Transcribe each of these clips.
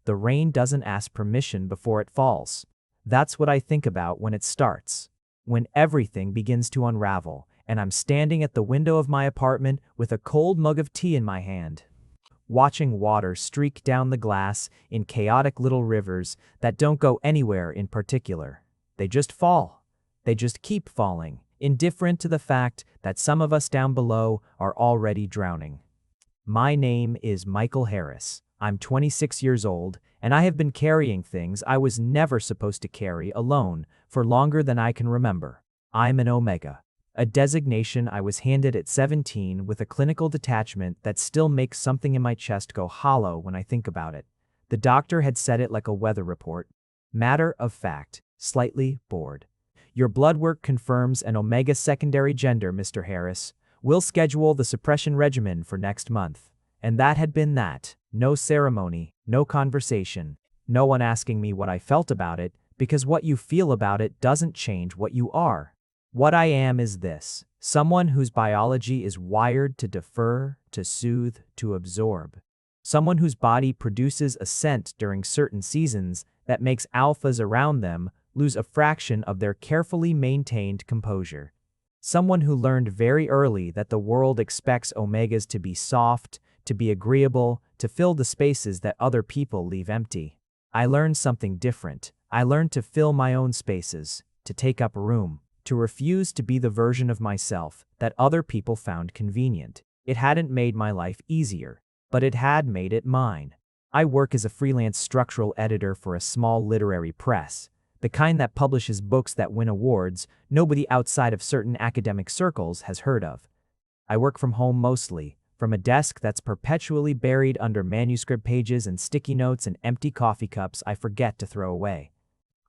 The rain doesn't ask permission before it falls. That's what I think about when it starts. When everything begins to unravel, and I'm standing at the window of my apartment with a cold mug of tea in my hand, watching water streak down the glass in chaotic little rivers that don't go anywhere in particular. They just fall. They just keep falling, indifferent to the fact that some of us down below are already drowning. My name is Michael Harris. I'm 26 years old, and I have been carrying things I was never supposed to carry alone for longer than I can remember. I'm an Omega, a designation I was handed at 17 with a clinical detachment that still makes something in my chest go hollow when I think about it. The doctor had said it like a weather report. Matter of fact, slightly bored. Your blood work confirms an Omega secondary gender, Mr. Harris. We'll schedule the suppression regimen for next month. And that had been that. No ceremony, no conversation, no one asking me what I felt about it, because what you feel about it doesn't change what you are. What I am is this: someone whose biology is wired to defer, to soothe, to absorb. Someone whose body produces a scent during certain seasons that makes alphas around them lose a fraction of their carefully maintained composure. Someone who learned very early that the world expects Omegas to be soft, to be agreeable, to fill the spaces that other people leave empty. I learned something different. I learned to fill my own spaces, to take up room, to refuse to be the version of myself that other people found convenient. It hadn't made my life easier, but it had made it mine. I work as a freelance structural editor for a small literary press, the kind that publishes books that win awards nobody outside of certain academic circles has heard of. I work from home mostly, from a desk that's perpetually buried under manuscript pages and sticky notes and empty coffee cups I forget to throw away.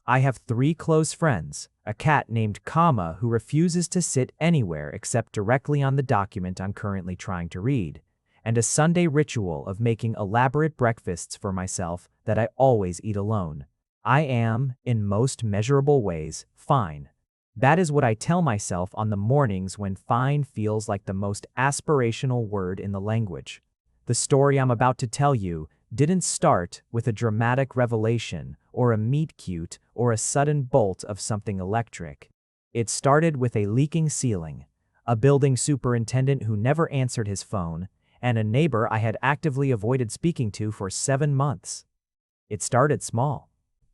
I have 3 close friends, a cat named Kama who refuses to sit anywhere except directly on the document I'm currently trying to read, and a Sunday ritual of making elaborate breakfasts for myself that I always eat alone. I am, in most measurable ways, fine. That is what I tell myself on the mornings when fine feels like the most aspirational word in the language. The story I'm about to tell you didn't start with a dramatic revelation or a meet-cute or a sudden bolt of something electric. It started with a leaking ceiling, a building superintendent who never answered his phone, and a neighbor I had actively avoided speaking to for 7 months. It started small.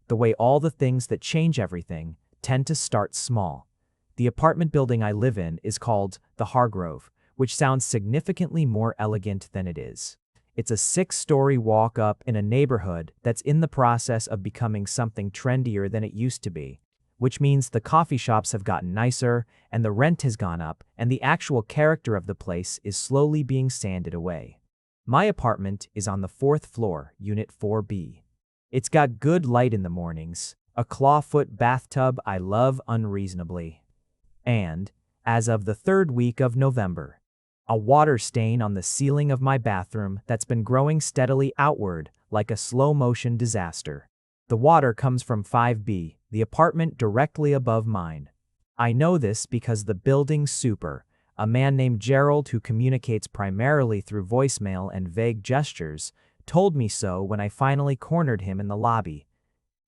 The way all the things that change everything tend to start small. The apartment building I live in is called the Hargrove, which sounds significantly more elegant than it is. It's a 6-story walk-up in a neighborhood that's in the process of becoming something trendier than it used to be, which means the coffee shops have gotten nicer, and the rent has gone up, and the actual character of the place is slowly being sanded away. My apartment is on the 4th floor, Unit 4B. It's got good light in the mornings, a clawfoot bathtub I love unreasonably, and, as of the 3rd week of November, a water stain on the ceiling of my bathroom that's been growing steadily outward like a slow-motion disaster. The water comes from 5B, the apartment directly above mine. I know this because the building super, a man named Gerald who communicates primarily through voicemail and vague gestures, told me so when I finally cornered him in the lobby.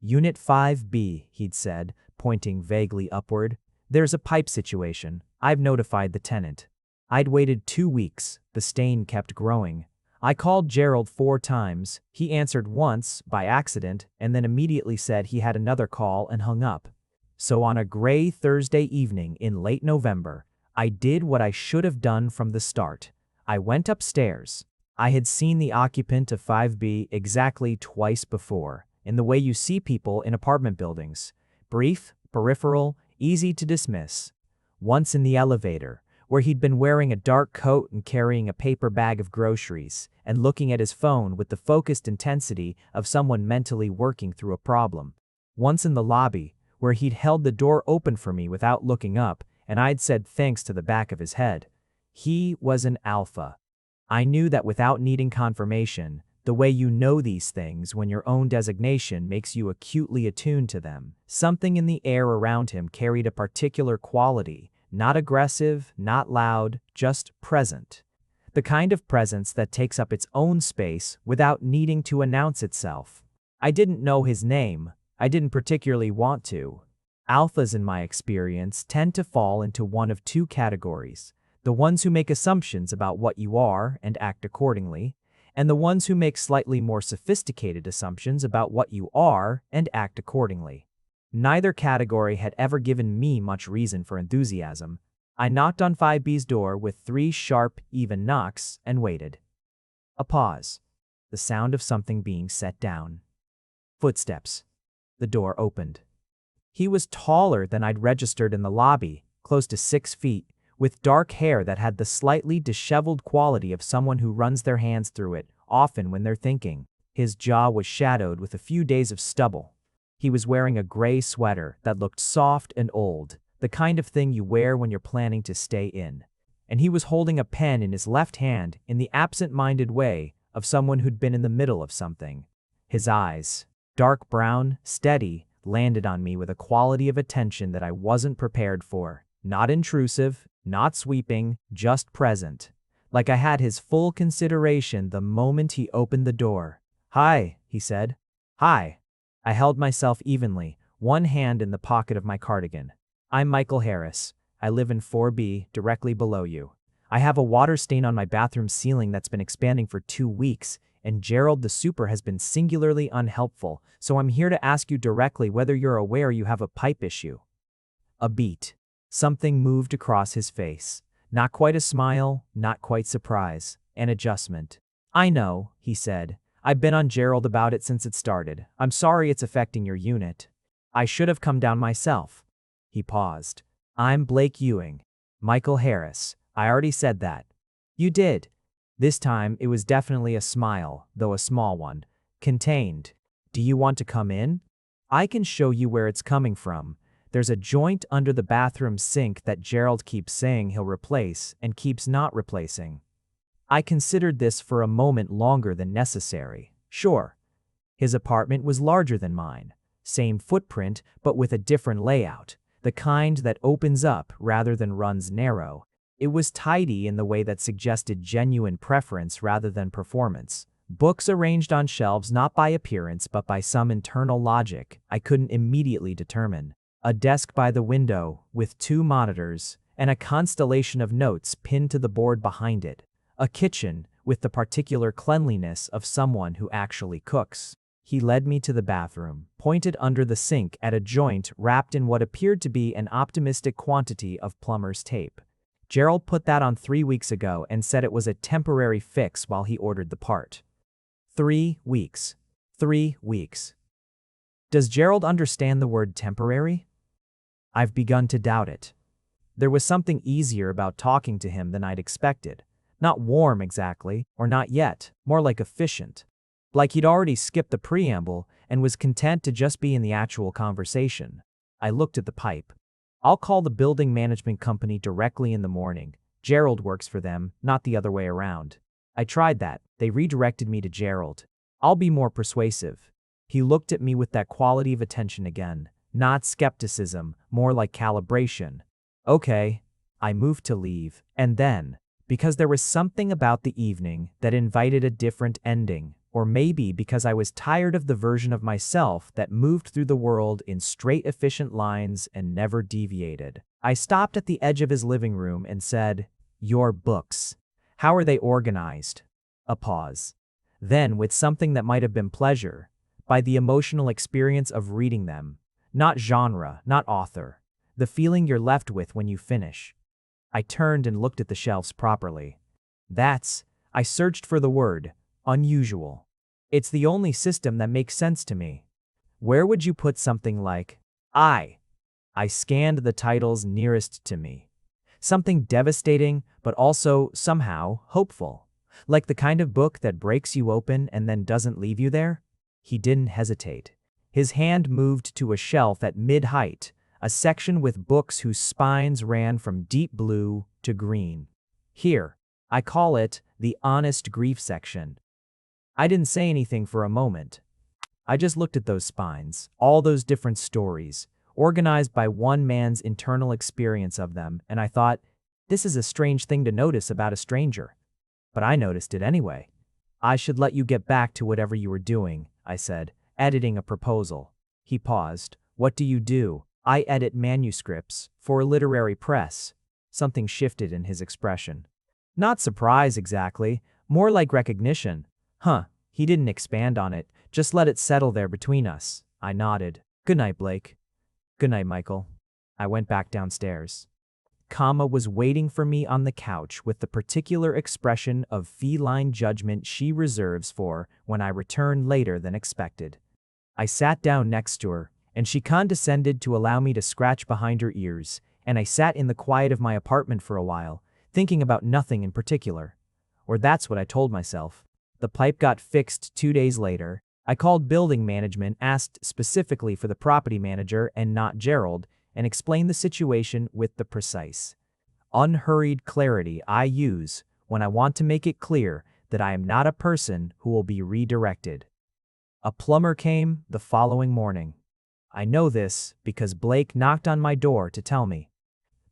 Unit 5B, he'd said, pointing vaguely upward. There's a pipe situation. I've notified the tenant. I'd waited 2 weeks. The stain kept growing. I called Gerald 4 times. He answered once, by accident, and then immediately said he had another call and hung up. So on a gray Thursday evening in late November, I did what I should have done from the start. I went upstairs. I had seen the occupant of 5B exactly twice before, in the way you see people in apartment buildings. Brief, peripheral, easy to dismiss. Once in the elevator, where he'd been wearing a dark coat and carrying a paper bag of groceries, and looking at his phone with the focused intensity of someone mentally working through a problem. Once in the lobby, where he'd held the door open for me without looking up, and I'd said thanks to the back of his head. He was an alpha. I knew that without needing confirmation, the way you know these things when your own designation makes you acutely attuned to them. Something in the air around him carried a particular quality, not aggressive, not loud, just present. The kind of presence that takes up its own space without needing to announce itself. I didn't know his name. I didn't particularly want to. Alphas, in my experience, tend to fall into one of two categories: the ones who make assumptions about what you are and act accordingly, and the ones who make slightly more sophisticated assumptions about what you are and act accordingly. Neither category had ever given me much reason for enthusiasm. I knocked on 5B's door with 3 sharp, even knocks and waited. A pause. The sound of something being set down. Footsteps. The door opened. He was taller than I'd registered in the lobby, close to 6 feet, with dark hair that had the slightly disheveled quality of someone who runs their hands through it, often when they're thinking. His jaw was shadowed with a few days of stubble. He was wearing a gray sweater that looked soft and old, the kind of thing you wear when you're planning to stay in. And he was holding a pen in his left hand in the absent-minded way of someone who'd been in the middle of something. His eyes, dark brown, steady, landed on me with a quality of attention that I wasn't prepared for. Not intrusive, not sweeping, just present. Like I had his full consideration the moment he opened the door. "Hi," he said. "Hi." I held myself evenly, one hand in the pocket of my cardigan. "I'm Michael Harris. I live in 4B, directly below you. I have a water stain on my bathroom ceiling that's been expanding for 2 weeks, and Gerald the super has been singularly unhelpful, so I'm here to ask you directly whether you're aware you have a pipe issue." A beat. Something moved across his face. Not quite a smile, not quite surprise. An adjustment. "I know," he said. "I've been on Gerald about it since it started. I'm sorry it's affecting your unit. I should have come down myself." He paused. "I'm Blake Ewing. Michael Harris. I already said that." "You did." This time it was definitely a smile, though a small one. Contained. "Do you want to come in? I can show you where it's coming from. There's a joint under the bathroom sink that Gerald keeps saying he'll replace and keeps not replacing." I considered this for a moment longer than necessary. Sure. His apartment was larger than mine. Same footprint, but with a different layout. The kind that opens up rather than runs narrow. It was tidy in the way that suggested genuine preference rather than performance. Books arranged on shelves not by appearance but by some internal logic I couldn't immediately determine. A desk by the window, with 2 monitors, and a constellation of notes pinned to the board behind it. A kitchen, with the particular cleanliness of someone who actually cooks. He led me to the bathroom, pointed under the sink at a joint wrapped in what appeared to be an optimistic quantity of plumber's tape. Gerald put that on 3 weeks ago and said it was a temporary fix while he ordered the part. 3 weeks. 3 weeks. Does Gerald understand the word temporary? I've begun to doubt it. There was something easier about talking to him than I'd expected. Not warm exactly, or not yet, more like efficient. Like he'd already skipped the preamble and was content to just be in the actual conversation. I looked at the pipe. "I'll call the building management company directly in the morning. Gerald works for them, not the other way around." I tried that. They redirected me to Gerald. "I'll be more persuasive." He looked at me with that quality of attention again. Not skepticism, more like calibration. "Okay." I moved to leave, and then, because there was something about the evening that invited a different ending, or maybe because I was tired of the version of myself that moved through the world in straight, efficient lines and never deviated, I stopped at the edge of his living room and said, "Your books. How are they organized?" A pause. Then, with something that might have been pleasure, by the emotional experience of reading them. Not genre, not author. The feeling you're left with when you finish. I turned and looked at the shelves properly. I searched for the word, unusual. It's the only system that makes sense to me. Where would you put something like, I scanned the titles nearest to me. Something devastating, but also, somehow, hopeful. Like the kind of book that breaks you open and then doesn't leave you there? He didn't hesitate. His hand moved to a shelf at mid-height, a section with books whose spines ran from deep blue to green. "Here, I call it the honest grief section." I didn't say anything for a moment. I just looked at those spines, all those different stories, organized by one man's internal experience of them, and I thought, this is a strange thing to notice about a stranger. But I noticed it anyway. "I should let you get back to whatever you were doing," I said, editing a proposal. He paused. What do you do? I edit manuscripts for a literary press. Something shifted in his expression. Not surprise exactly, more like recognition. Huh, he didn't expand on it, just let it settle there between us. I nodded. Good night, Blake. Good night, Michael. I went back downstairs. Kama was waiting for me on the couch with the particular expression of feline judgment she reserves for when I return later than expected. I sat down next to her, and she condescended to allow me to scratch behind her ears, and I sat in the quiet of my apartment for a while, thinking about nothing in particular. Or that's what I told myself. The pipe got fixed 2 days later. I called building management, asked specifically for the property manager and not Gerald, and explained the situation with the precise, unhurried clarity I use when I want to make it clear that I am not a person who will be redirected. A plumber came the following morning. I know this because Blake knocked on my door to tell me.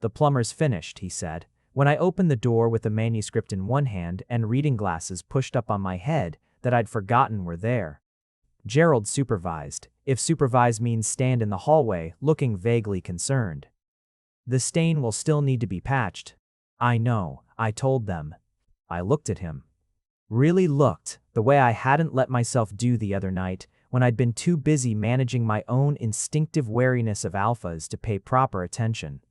The plumber's finished, he said. When I opened the door with a manuscript in one hand and reading glasses pushed up on my head that I'd forgotten were there. Gerald supervised, if supervise means stand in the hallway, looking vaguely concerned. The stain will still need to be patched. I know, I told them. I looked at him. Really looked, the way I hadn't let myself do the other night when I'd been too busy managing my own instinctive wariness of alphas to pay proper attention.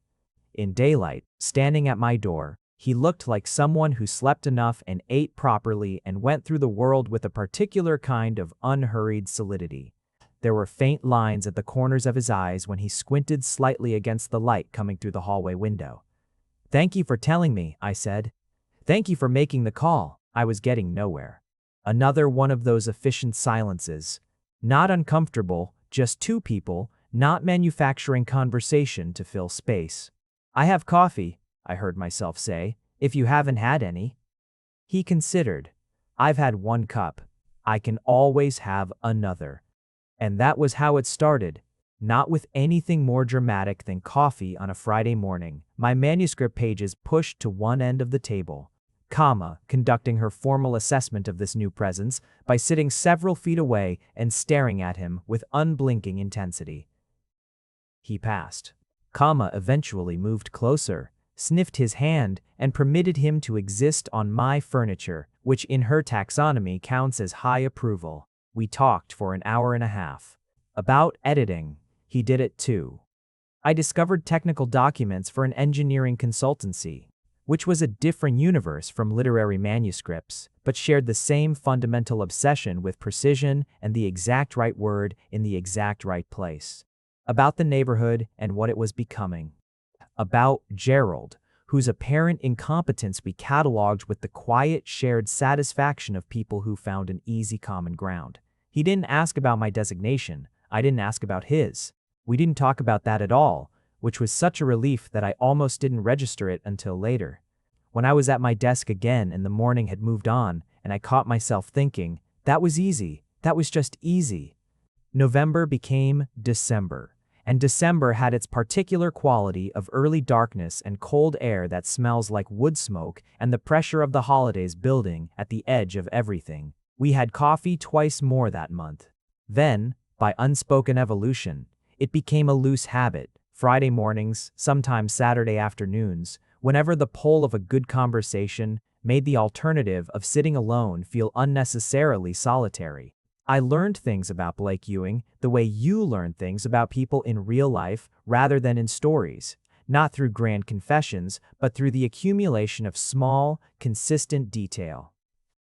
In daylight, standing at my door, he looked like someone who slept enough and ate properly and went through the world with a particular kind of unhurried solidity. There were faint lines at the corners of his eyes when he squinted slightly against the light coming through the hallway window. Thank you for telling me, I said. Thank you for making the call. I was getting nowhere. Another one of those efficient silences. Not uncomfortable, just two people, not manufacturing conversation to fill space. I have coffee, I heard myself say, if you haven't had any. He considered. I've had 1 cup. I can always have another. And that was how it started, not with anything more dramatic than coffee on a Friday morning, my manuscript pages pushed to one end of the table. Kama conducting her formal assessment of this new presence by sitting several feet away and staring at him with unblinking intensity. He passed. Kama eventually moved closer, sniffed his hand, and permitted him to exist on my furniture, which in her taxonomy counts as high approval. We talked for an hour and a half. About editing, he did it too. I discovered technical documents for an engineering consultancy, which was a different universe from literary manuscripts, but shared the same fundamental obsession with precision and the exact right word in the exact right place. About the neighborhood and what it was becoming. About Gerald, whose apparent incompetence we cataloged with the quiet shared satisfaction of people who found an easy common ground. He didn't ask about my designation. I didn't ask about his. We didn't talk about that at all, which was such a relief that I almost didn't register it until later. When I was at my desk again and the morning had moved on, and I caught myself thinking, that was easy, that was just easy. November became December, and December had its particular quality of early darkness and cold air that smells like wood smoke and the pressure of the holidays building at the edge of everything. We had coffee twice more that month. Then, by unspoken evolution, it became a loose habit. Friday mornings, sometimes Saturday afternoons, whenever the pull of a good conversation made the alternative of sitting alone feel unnecessarily solitary. I learned things about Blake Ewing the way you learn things about people in real life rather than in stories, not through grand confessions, but through the accumulation of small, consistent detail.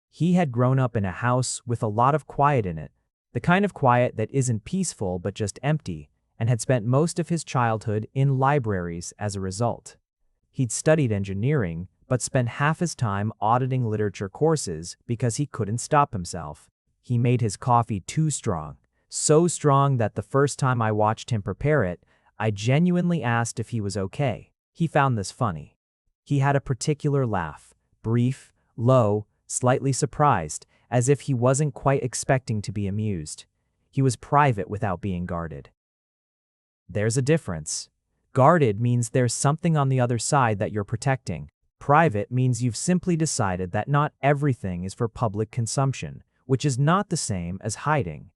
He had grown up in a house with a lot of quiet in it, the kind of quiet that isn't peaceful but just empty, and had spent most of his childhood in libraries as a result. He'd studied engineering, but spent half his time auditing literature courses because he couldn't stop himself. He made his coffee too strong, so strong that the first time I watched him prepare it, I genuinely asked if he was okay. He found this funny. He had a particular laugh, brief, low, slightly surprised, as if he wasn't quite expecting to be amused. He was private without being guarded. There's a difference. Guarded means there's something on the other side that you're protecting. Private means you've simply decided that not everything is for public consumption, which is not the same as hiding.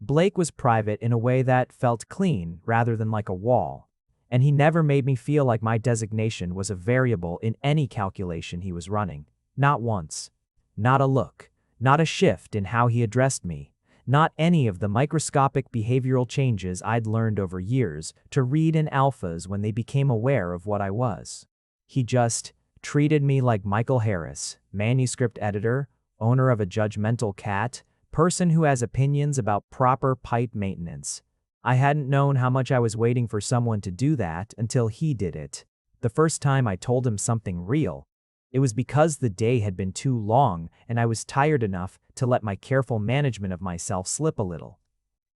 Blake was private in a way that felt clean rather than like a wall, and he never made me feel like my designation was a variable in any calculation he was running. Not once. Not a look. Not a shift in how he addressed me. Not any of the microscopic behavioral changes I'd learned over years to read in alphas when they became aware of what I was. He just treated me like Michael Harris, manuscript editor, owner of a judgmental cat, person who has opinions about proper pipe maintenance. I hadn't known how much I was waiting for someone to do that until he did it. The first time I told him something real, it was because the day had been too long and I was tired enough to let my careful management of myself slip a little.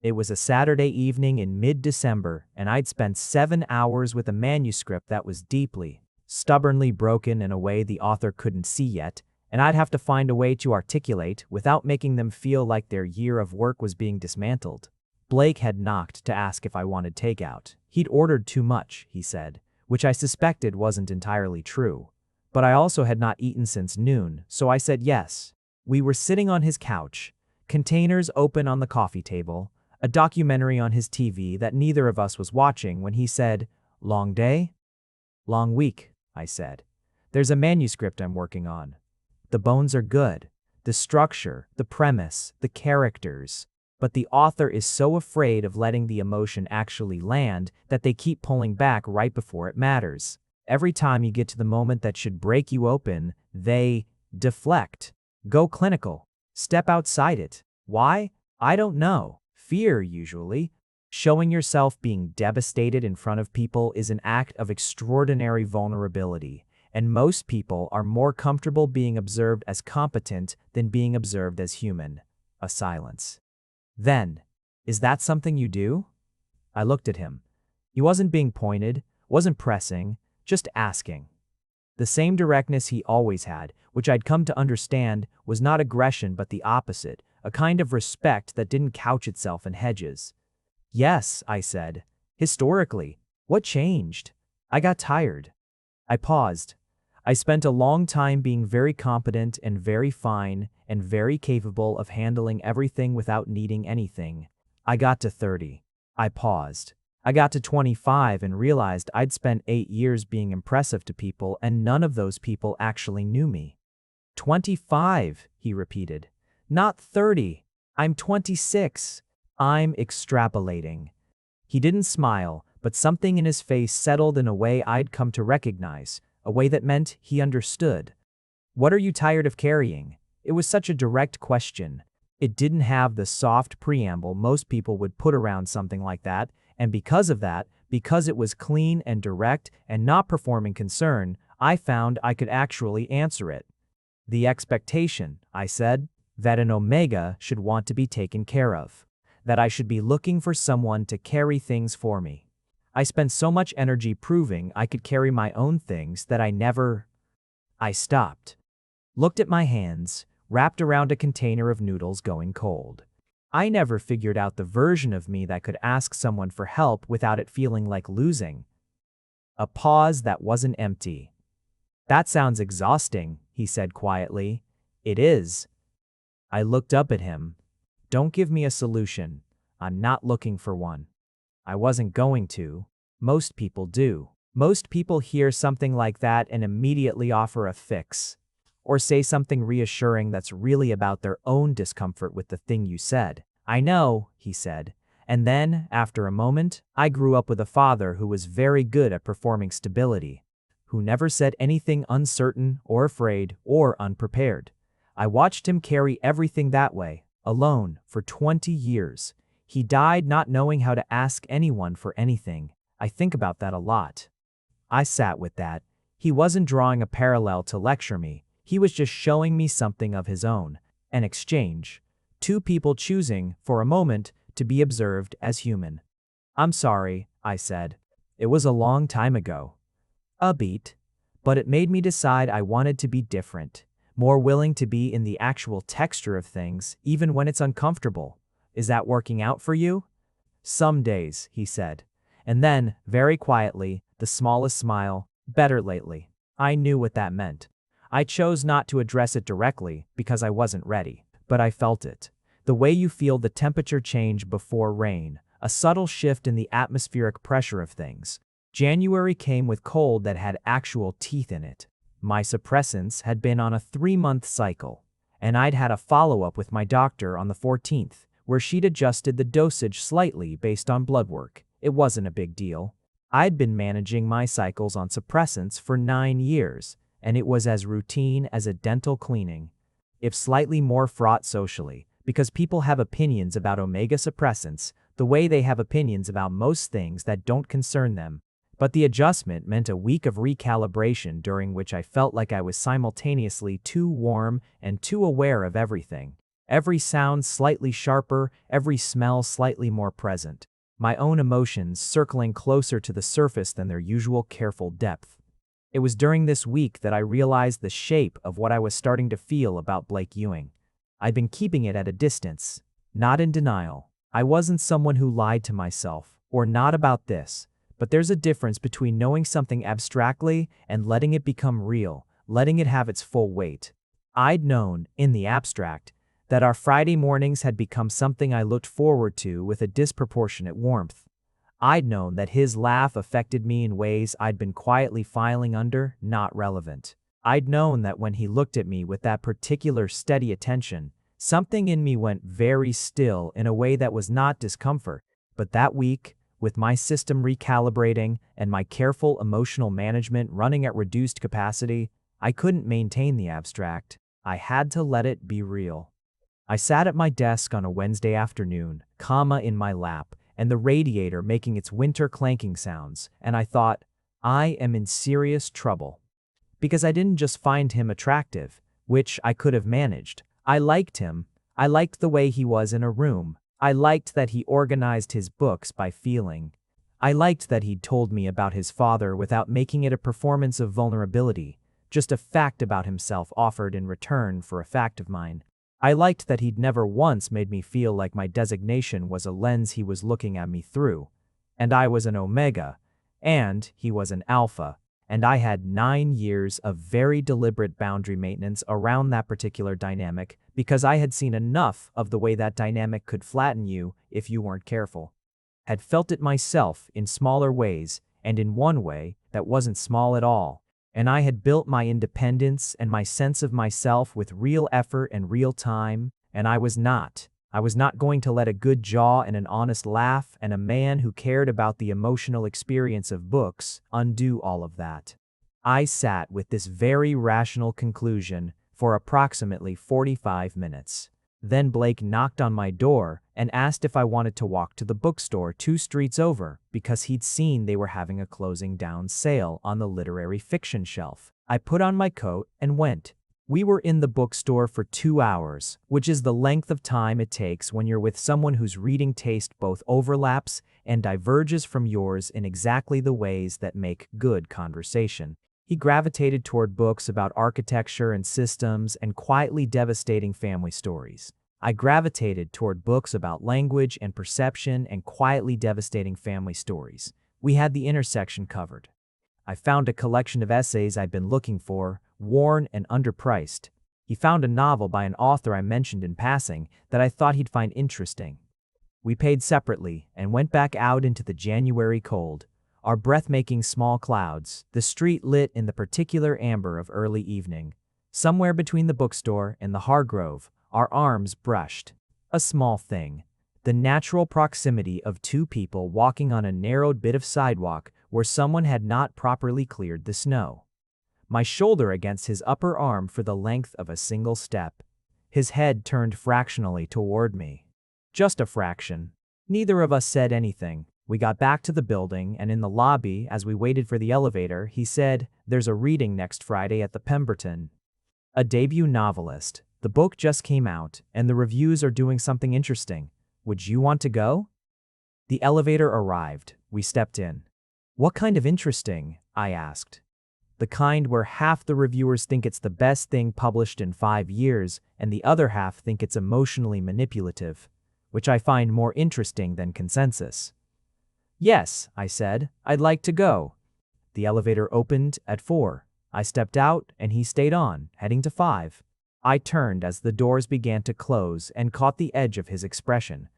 It was a Saturday evening in mid-December, and I'd spent 7 hours with a manuscript that was deeply, stubbornly broken in a way the author couldn't see yet, and I'd have to find a way to articulate without making them feel like their year of work was being dismantled. Blake had knocked to ask if I wanted takeout. He'd ordered too much, he said, which I suspected wasn't entirely true. But I also had not eaten since noon, so I said yes. We were sitting on his couch, containers open on the coffee table, a documentary on his TV that neither of us was watching when he said, "Long day?" "Long week," I said. "There's a manuscript I'm working on. The bones are good, the structure, the premise, the characters. But the author is so afraid of letting the emotion actually land that they keep pulling back right before it matters. Every time you get to the moment that should break you open, they deflect. Go clinical. Step outside it. Why? I don't know. Fear, usually. Showing yourself being devastated in front of people is an act of extraordinary vulnerability, and most people are more comfortable being observed as competent than being observed as human. A silence. Then, "Is that something you do?" I looked at him. He wasn't being pointed, wasn't pressing, just asking. The same directness he always had, which I'd come to understand was not aggression but the opposite, a kind of respect that didn't couch itself in hedges. "Yes," I said. "Historically. What changed?" I got tired. I paused. I spent a long time being very competent and very fine and very capable of handling everything without needing anything. I got to 30. I paused. I got to 25 and realized I'd spent 8 years being impressive to people and none of those people actually knew me. 25, he repeated. Not 30. I'm 26. I'm extrapolating. He didn't smile, but something in his face settled in a way I'd come to recognize, a way that meant he understood. What are you tired of carrying? It was such a direct question. It didn't have the soft preamble most people would put around something like that, and because of that, because it was clean and direct and not performing concern, I found I could actually answer it. The expectation, I said, that an omega should want to be taken care of, that I should be looking for someone to carry things for me. I spent so much energy proving I could carry my own things that I stopped. Looked at my hands, wrapped around a container of noodles going cold. I never figured out the version of me that could ask someone for help without it feeling like losing. A pause that wasn't empty. That sounds exhausting, he said quietly. It is. I looked up at him. Don't give me a solution. I'm not looking for one. I wasn't going to. Most people do. Most people hear something like that and immediately offer a fix, or say something reassuring that's really about their own discomfort with the thing you said. I know, he said. And then, after a moment, I grew up with a father who was very good at performing stability, who never said anything uncertain or afraid or unprepared. I watched him carry everything that way, alone, for 20 years. He died not knowing how to ask anyone for anything. I think about that a lot. I sat with that. He wasn't drawing a parallel to lecture me. He was just showing me something of his own, an exchange. Two people choosing, for a moment, to be observed as human. I'm sorry, I said. It was a long time ago. A beat. But it made me decide I wanted to be different, more willing to be in the actual texture of things, even when it's uncomfortable. Is that working out for you? Some days, he said. And then, very quietly, the smallest smile, better lately. I knew what that meant. I chose not to address it directly because I wasn't ready, but I felt it. The way you feel the temperature change before rain, a subtle shift in the atmospheric pressure of things. January came with cold that had actual teeth in it. My suppressants had been on a 3-month cycle, and I'd had a follow-up with my doctor on the 14th, where she'd adjusted the dosage slightly based on blood work. It wasn't a big deal. I'd been managing my cycles on suppressants for 9 years, and it was as routine as a dental cleaning, if slightly more fraught socially, because people have opinions about omega suppressants the way they have opinions about most things that don't concern them. But the adjustment meant a week of recalibration during which I felt like I was simultaneously too warm and too aware of everything. Every sound slightly sharper, every smell slightly more present. My own emotions circling closer to the surface than their usual careful depth. It was during this week that I realized the shape of what I was starting to feel about Blake Ewing. I'd been keeping it at a distance, not in denial. I wasn't someone who lied to myself, or not about this, but there's a difference between knowing something abstractly and letting it become real, letting it have its full weight. I'd known, in the abstract, that our Friday mornings had become something I looked forward to with a disproportionate warmth. I'd known that his laugh affected me in ways I'd been quietly filing under not relevant. I'd known that when he looked at me with that particular steady attention, something in me went very still in a way that was not discomfort. But that week, with my system recalibrating and my careful emotional management running at reduced capacity, I couldn't maintain the abstract. I had to let it be real. I sat at my desk on a Wednesday afternoon, in my lap, and the radiator making its winter clanking sounds, and I thought, I am in serious trouble. Because I didn't just find him attractive, which I could have managed. I liked him. I liked the way he was in a room. I liked that he organized his books by feeling. I liked that he'd told me about his father without making it a performance of vulnerability, just a fact about himself offered in return for a fact of mine. I liked that he'd never once made me feel like my designation was a lens he was looking at me through, and I was an omega, and he was an alpha, and I had 9 years of very deliberate boundary maintenance around that particular dynamic because I had seen enough of the way that dynamic could flatten you if you weren't careful. Had felt it myself in smaller ways, and in one way that wasn't small at all. And I had built my independence and my sense of myself with real effort and real time, and I was not going to let a good jaw and an honest laugh and a man who cared about the emotional experience of books undo all of that. I sat with this very rational conclusion for approximately 45 minutes. Then Blake knocked on my door and asked if I wanted to walk to the bookstore 2 streets over because he'd seen they were having a closing down sale on the literary fiction shelf. I put on my coat and went. We were in the bookstore for 2 hours, which is the length of time it takes when you're with someone whose reading taste both overlaps and diverges from yours in exactly the ways that make good conversation. He gravitated toward books about architecture and systems and quietly devastating family stories. I gravitated toward books about language and perception and quietly devastating family stories. We had the intersection covered. I found a collection of essays I'd been looking for, worn and underpriced. He found a novel by an author I mentioned in passing that I thought he'd find interesting. We paid separately and went back out into the January cold. Our breath-making small clouds, the street lit in the particular amber of early evening. Somewhere between the bookstore and the Hargrove, our arms brushed. A small thing. The natural proximity of 2 people walking on a narrowed bit of sidewalk where someone had not properly cleared the snow. My shoulder against his upper arm for the length of a single step. His head turned fractionally toward me. Just a fraction. Neither of us said anything. We got back to the building, and in the lobby, as we waited for the elevator, he said, "There's a reading next Friday at the Pemberton. A debut novelist. The book just came out, and the reviews are doing something interesting. Would you want to go?" The elevator arrived. We stepped in. "What kind of interesting?" I asked. "The kind where half the reviewers think it's the best thing published in 5 years, and the other half think it's emotionally manipulative, which I find more interesting than consensus." "Yes," I said, "I'd like to go." The elevator opened at 4. I stepped out, and he stayed on, heading to 5. I turned as the doors began to close and caught the edge of his expression.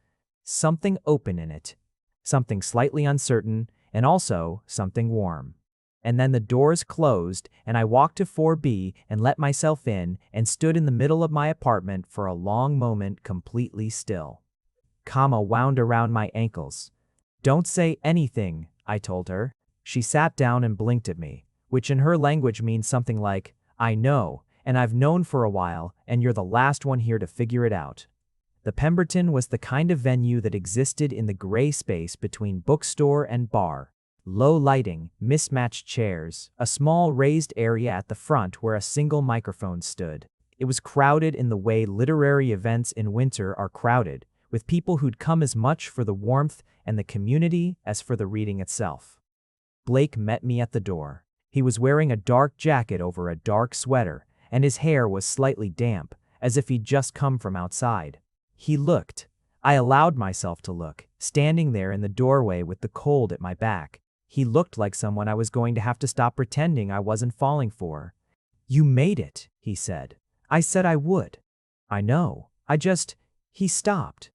Something open in it. Something slightly uncertain, and also something warm. And then the doors closed, and I walked to 4B and let myself in and stood in the middle of my apartment for a long moment completely still. Kama wound around my ankles. Don't say anything, I told her. She sat down and blinked at me, which in her language means something like, I know, and I've known for a while, and you're the last one here to figure it out. The Pemberton was the kind of venue that existed in the gray space between bookstore and bar. Low lighting, mismatched chairs, a small raised area at the front where a single microphone stood. It was crowded in the way literary events in winter are crowded, with people who'd come as much for the warmth and the community as for the reading itself. Blake met me at the door. He was wearing a dark jacket over a dark sweater, and his hair was slightly damp, as if he'd just come from outside. He looked. I allowed myself to look, standing there in the doorway with the cold at my back. He looked like someone I was going to have to stop pretending I wasn't falling for. You made it, he said. I said I would. I know. He stopped.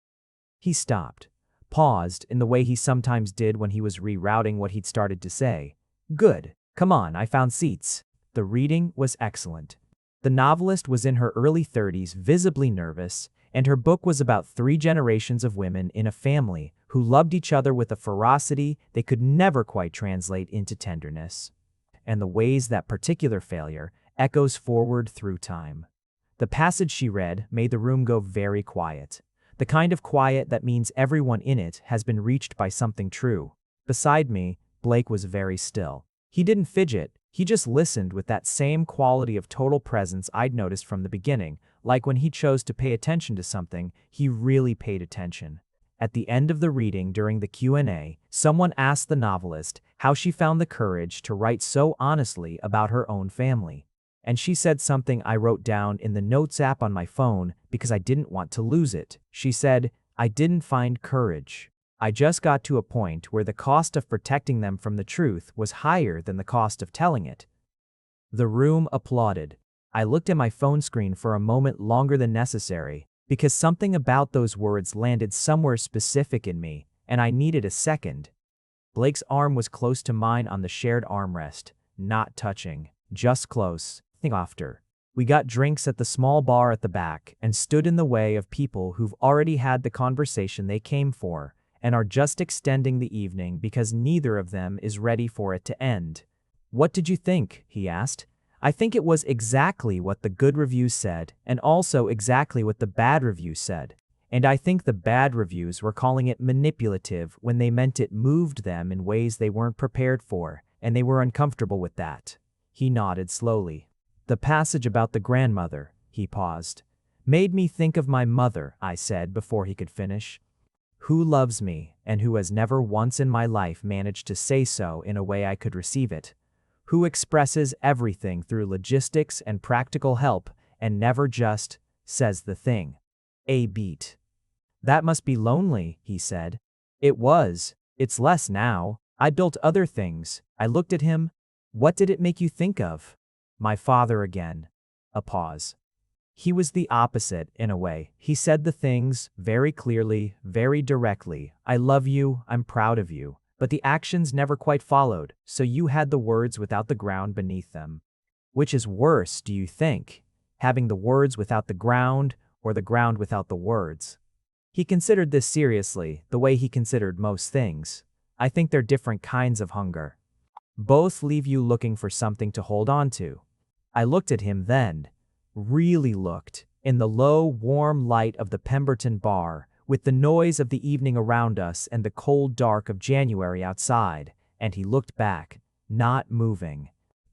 He stopped. Paused in the way he sometimes did when he was rerouting what he'd started to say. Good. Come on, I found seats. The reading was excellent. The novelist was in her early 30s, visibly nervous, and her book was about 3 generations of women in a family who loved each other with a ferocity they could never quite translate into tenderness. And the ways that particular failure echoes forward through time. The passage she read made the room go very quiet. The kind of quiet that means everyone in it has been reached by something true. Beside me, Blake was very still. He didn't fidget, he just listened with that same quality of total presence I'd noticed from the beginning, like when he chose to pay attention to something, he really paid attention. At the end of the reading during the Q&A, someone asked the novelist how she found the courage to write so honestly about her own family. And she said something I wrote down in the Notes app on my phone because I didn't want to lose it. She said, I didn't find courage. I just got to a point where the cost of protecting them from the truth was higher than the cost of telling it. The room applauded. I looked at my phone screen for a moment longer than necessary, because something about those words landed somewhere specific in me, and I needed a second. Blake's arm was close to mine on the shared armrest, not touching, just close. After. We got drinks at the small bar at the back and stood in the way of people who've already had the conversation they came for and are just extending the evening because neither of them is ready for it to end. What did you think? He asked. I think it was exactly what the good reviews said and also exactly what the bad reviews said. And I think the bad reviews were calling it manipulative when they meant it moved them in ways they weren't prepared for, and they were uncomfortable with that. He nodded slowly. The passage about the grandmother, he paused, made me think of my mother, I said before he could finish. Who loves me and who has never once in my life managed to say so in a way I could receive it. Who expresses everything through logistics and practical help and never just says the thing. A beat. That must be lonely, he said. It was. It's less now. I built other things. I looked at him. What did it make you think of? My father again. A pause. He was the opposite, in a way. He said the things, very clearly, very directly. I love you, I'm proud of you. But the actions never quite followed, so you had the words without the ground beneath them. Which is worse, do you think? Having the words without the ground, or the ground without the words? He considered this seriously, the way he considered most things. I think they're different kinds of hunger. Both leave you looking for something to hold on to. I looked at him then, really looked, in the low, warm light of the Pemberton bar, with the noise of the evening around us and the cold dark of January outside, and he looked back, not moving,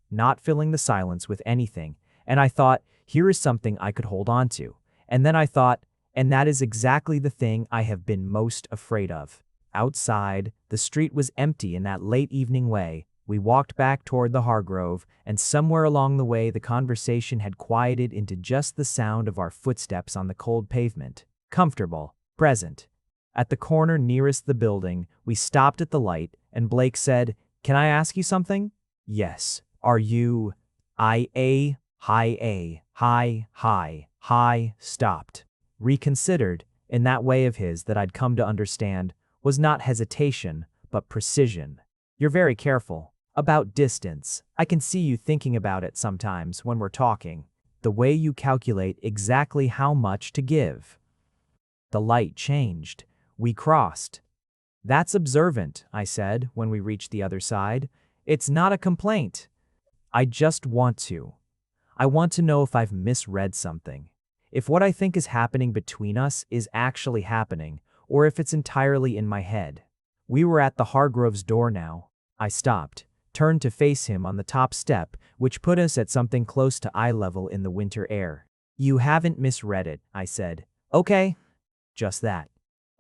not filling the silence with anything, and I thought, here is something I could hold on to. And then I thought, and that is exactly the thing I have been most afraid of. Outside, the street was empty in that late evening way. We walked back toward the Hargrove, and somewhere along the way the conversation had quieted into just the sound of our footsteps on the cold pavement. Comfortable, present. At the corner nearest the building, we stopped at the light, and Blake said, Can I ask you something? Yes. Are you... High, stopped. Reconsidered, in that way of his that I'd come to understand, was not hesitation, but precision. You're very careful. About distance. I can see you thinking about it sometimes when we're talking. The way you calculate exactly how much to give. The light changed. We crossed. That's observant, I said when we reached the other side. It's not a complaint. I just want to. I want to know if I've misread something. If what I think is happening between us is actually happening, or if it's entirely in my head. We were at the Hargroves' door now. I stopped, turned to face him on the top step, which put us at something close to eye level in the winter air. You haven't misread it, I said. Okay. Just that.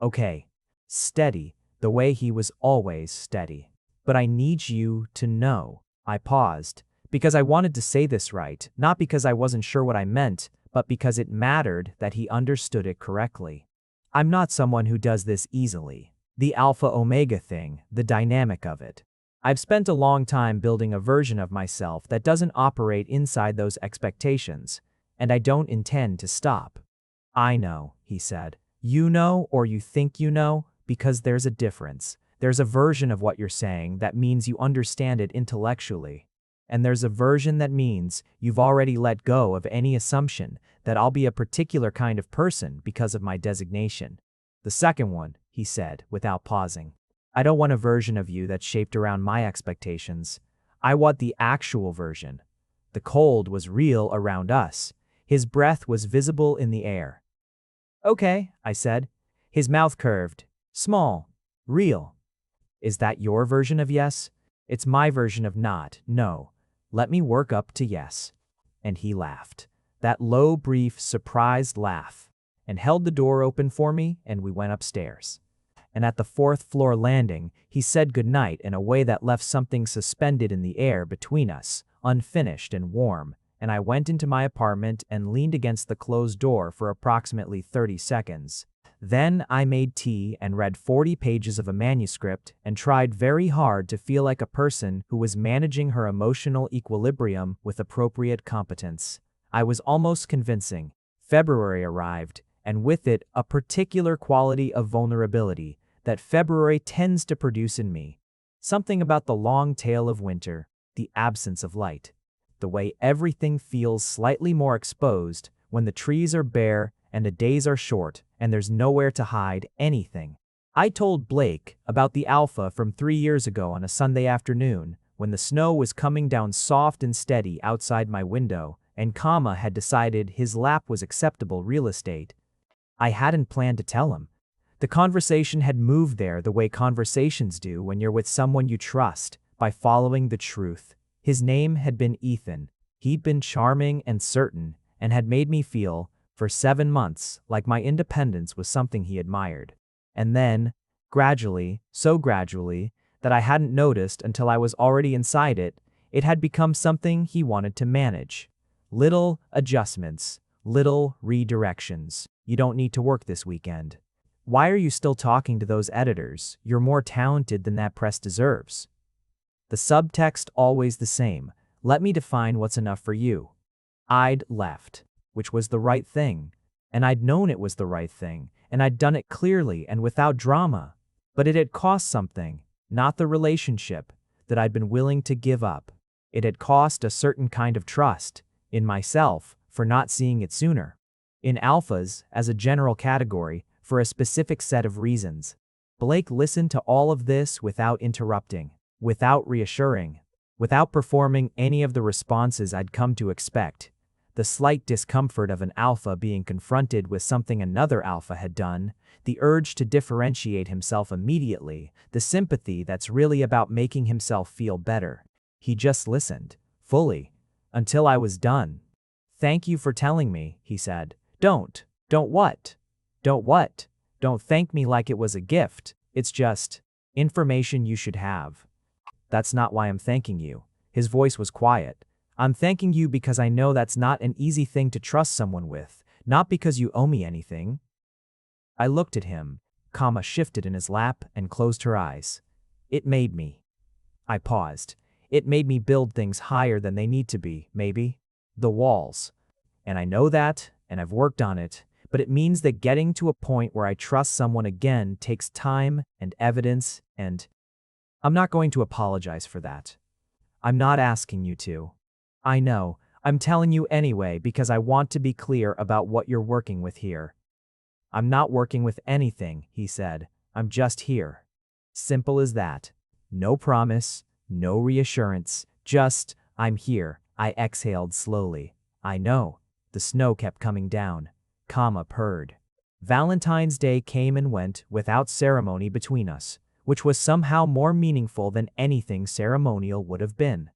Okay. Steady, the way he was always steady. But I need you to know. I paused, because I wanted to say this right, not because I wasn't sure what I meant, but because it mattered that he understood it correctly. I'm not someone who does this easily. The alpha-omega thing, the dynamic of it. I've spent a long time building a version of myself that doesn't operate inside those expectations, and I don't intend to stop. I know, he said. You know, or you think you know, because there's a difference. There's a version of what you're saying that means you understand it intellectually. And there's a version that means you've already let go of any assumption that I'll be a particular kind of person because of my designation. The second one, he said, without pausing. I don't want a version of you that's shaped around my expectations. I want the actual version. The cold was real around us. His breath was visible in the air. Okay, I said. His mouth curved. Small. Real. Is that your version of yes? It's my version of not, no. Let me work up to yes. And he laughed. That low, brief, surprised laugh. And held the door open for me, and we went upstairs. And at the fourth-floor landing, he said goodnight in a way that left something suspended in the air between us, unfinished and warm, and I went into my apartment and leaned against the closed door for approximately 30 seconds. Then I made tea and read 40 pages of a manuscript and tried very hard to feel like a person who was managing her emotional equilibrium with appropriate competence. I was almost convincing. February arrived, and with it a particular quality of vulnerability that February tends to produce in me. Something about the long tail of winter, the absence of light, the way everything feels slightly more exposed when the trees are bare and the days are short and there's nowhere to hide anything. I told Blake about the alpha from 3 years ago on a Sunday afternoon when the snow was coming down soft and steady outside my window and Kama had decided his lap was acceptable real estate. I hadn't planned to tell him. The conversation had moved there the way conversations do when you're with someone you trust, by following the truth. His name had been Ethan. He'd been charming and certain, and had made me feel, for 7 months, like my independence was something he admired. And then, gradually, so gradually, that I hadn't noticed until I was already inside it, it had become something he wanted to manage. Little adjustments, little redirections. You don't need to work this weekend. Why are you still talking to those editors? You're more talented than that press deserves. The subtext always the same. Let me define what's enough for you. I'd left, which was the right thing, and I'd known it was the right thing, and I'd done it clearly and without drama. But it had cost something, not the relationship, that I'd been willing to give up. It had cost a certain kind of trust in myself for not seeing it sooner. In alphas, as a general category, for a specific set of reasons. Blake listened to all of this without interrupting, without reassuring, without performing any of the responses I'd come to expect. The slight discomfort of an alpha being confronted with something another alpha had done, the urge to differentiate himself immediately, the sympathy that's really about making himself feel better. He just listened, fully, until I was done. Thank you for telling me, he said. Don't what? Don't what? Don't thank me like it was a gift. It's just information you should have. That's not why I'm thanking you. His voice was quiet. I'm thanking you because I know that's not an easy thing to trust someone with, not because you owe me anything. I looked at him. Kama shifted in his lap and closed her eyes. It made me. I paused. It made me build things higher than they need to be, maybe. The walls. And I know that, and I've worked on it, but it means that getting to a point where I trust someone again takes time and evidence, and I'm not going to apologize for that. I'm not asking you to. I know, I'm telling you anyway because I want to be clear about what you're working with here. I'm not working with anything, he said. I'm just here. Simple as that. No promise, no reassurance, just, I'm here. I exhaled slowly. I know. The snow kept coming down. Kama purred. Valentine's Day came and went without ceremony between us, which was somehow more meaningful than anything ceremonial would have been.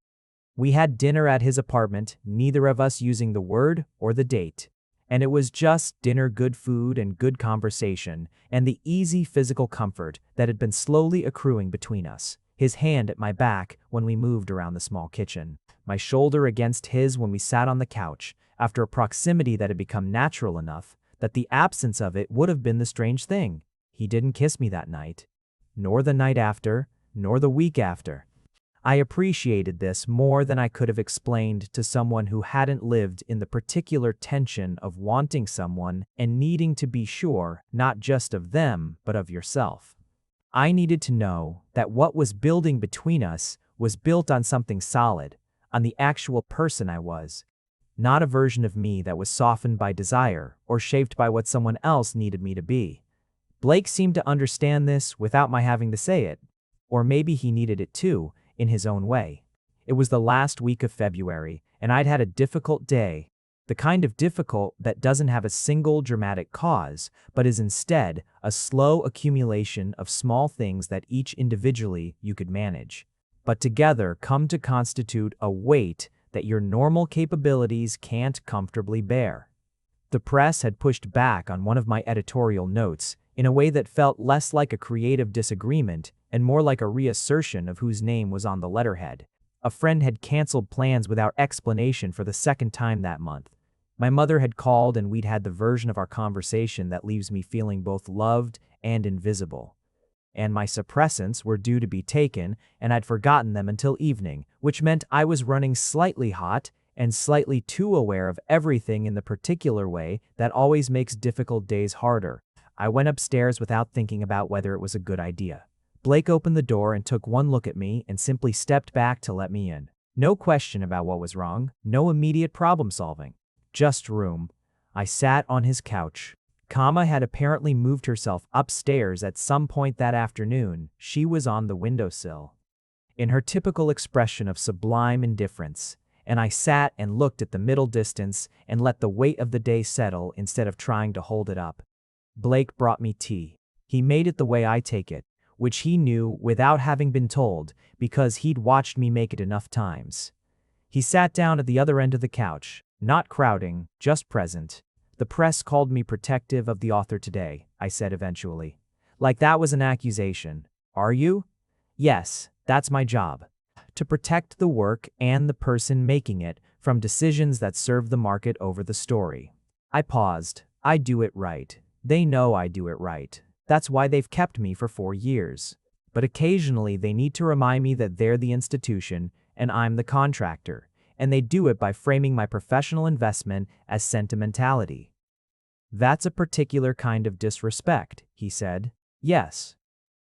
We had dinner at his apartment, neither of us using the word or the date. And it was just dinner, good food, and good conversation, and the easy physical comfort that had been slowly accruing between us. His hand at my back when we moved around the small kitchen, my shoulder against his when we sat on the couch, after a proximity that had become natural enough that the absence of it would have been the strange thing. He didn't kiss me that night, nor the night after, nor the week after. I appreciated this more than I could have explained to someone who hadn't lived in the particular tension of wanting someone and needing to be sure not just of them, but of yourself. I needed to know that what was building between us was built on something solid, on the actual person I was, not a version of me that was softened by desire or shaped by what someone else needed me to be. Blake seemed to understand this without my having to say it, or maybe he needed it too, in his own way. It was the last week of February, and I'd had a difficult day, the kind of difficult that doesn't have a single dramatic cause, but is instead a slow accumulation of small things that each individually you could manage, but together come to constitute a weight that your normal capabilities can't comfortably bear. The press had pushed back on one of my editorial notes in a way that felt less like a creative disagreement and more like a reassertion of whose name was on the letterhead. A friend had canceled plans without explanation for the second time that month. My mother had called and we'd had the version of our conversation that leaves me feeling both loved and invisible. And my suppressants were due to be taken, and I'd forgotten them until evening, which meant I was running slightly hot and slightly too aware of everything in the particular way that always makes difficult days harder. I went upstairs without thinking about whether it was a good idea. Blake opened the door and took one look at me and simply stepped back to let me in. No question about what was wrong, no immediate problem solving. Just room. I sat on his couch. Kama had apparently moved herself upstairs at some point that afternoon. She was on the windowsill, in her typical expression of sublime indifference, and I sat and looked at the middle distance and let the weight of the day settle instead of trying to hold it up. Blake brought me tea. He made it the way I take it, which he knew without having been told because he'd watched me make it enough times. He sat down at the other end of the couch, not crowding, just present. The press called me protective of the author today, I said eventually. Like that was an accusation. Are you? Yes, that's my job. To protect the work and the person making it from decisions that serve the market over the story. I paused. I do it right. They know I do it right. That's why they've kept me for 4 years. But occasionally they need to remind me that they're the institution and I'm the contractor, and they do it by framing my professional investment as sentimentality. That's a particular kind of disrespect, he said. Yes.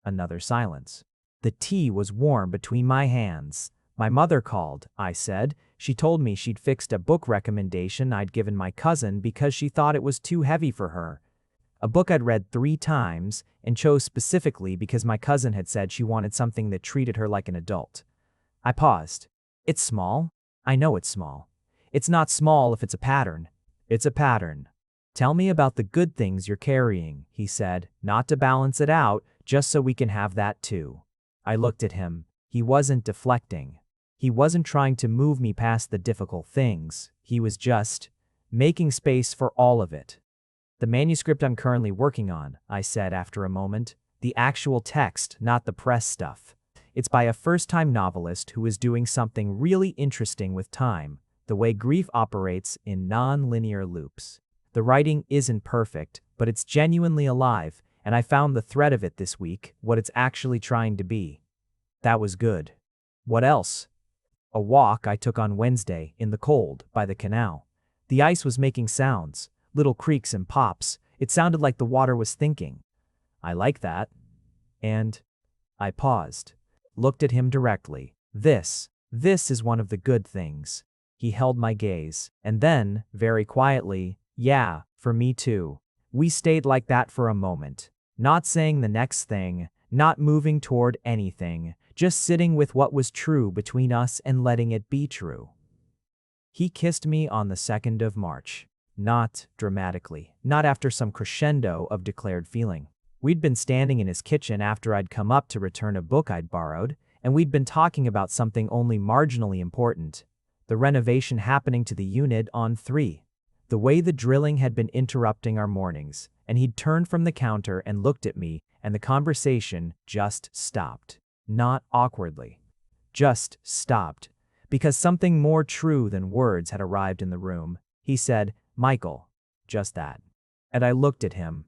Another silence. The tea was warm between my hands. My mother called, I said. She told me she'd fixed a book recommendation I'd given my cousin because she thought it was too heavy for her. A book I'd read 3 times and chose specifically because my cousin had said she wanted something that treated her like an adult. I paused. It's small. I know it's small. It's not small if it's a pattern. It's a pattern. Tell me about the good things you're carrying, he said, not to balance it out, just so we can have that too. I looked at him. He wasn't deflecting. He wasn't trying to move me past the difficult things. He was just making space for all of it. The manuscript I'm currently working on, I said after a moment. The actual text, not the press stuff. It's by a first-time novelist who is doing something really interesting with time, the way grief operates in non-linear loops. The writing isn't perfect, but it's genuinely alive, and I found the thread of it this week, what it's actually trying to be. That was good. What else? A walk I took on Wednesday in the cold by the canal. The ice was making sounds, little creaks and pops. It sounded like the water was thinking. I like that. And I paused, looked at him directly. This is one of the good things. He held my gaze, and then, very quietly, yeah, for me too. We stayed like that for a moment, not saying the next thing, not moving toward anything, just sitting with what was true between us and letting it be true. He kissed me on the 2nd of March. Not dramatically, not after some crescendo of declared feeling. We'd been standing in his kitchen after I'd come up to return a book I'd borrowed, and we'd been talking about something only marginally important. The renovation happening to the unit on 3. The way the drilling had been interrupting our mornings, and he'd turned from the counter and looked at me, and the conversation just stopped. Not awkwardly. Just stopped. Because something more true than words had arrived in the room. He said, "Michael." Just that. And I looked at him.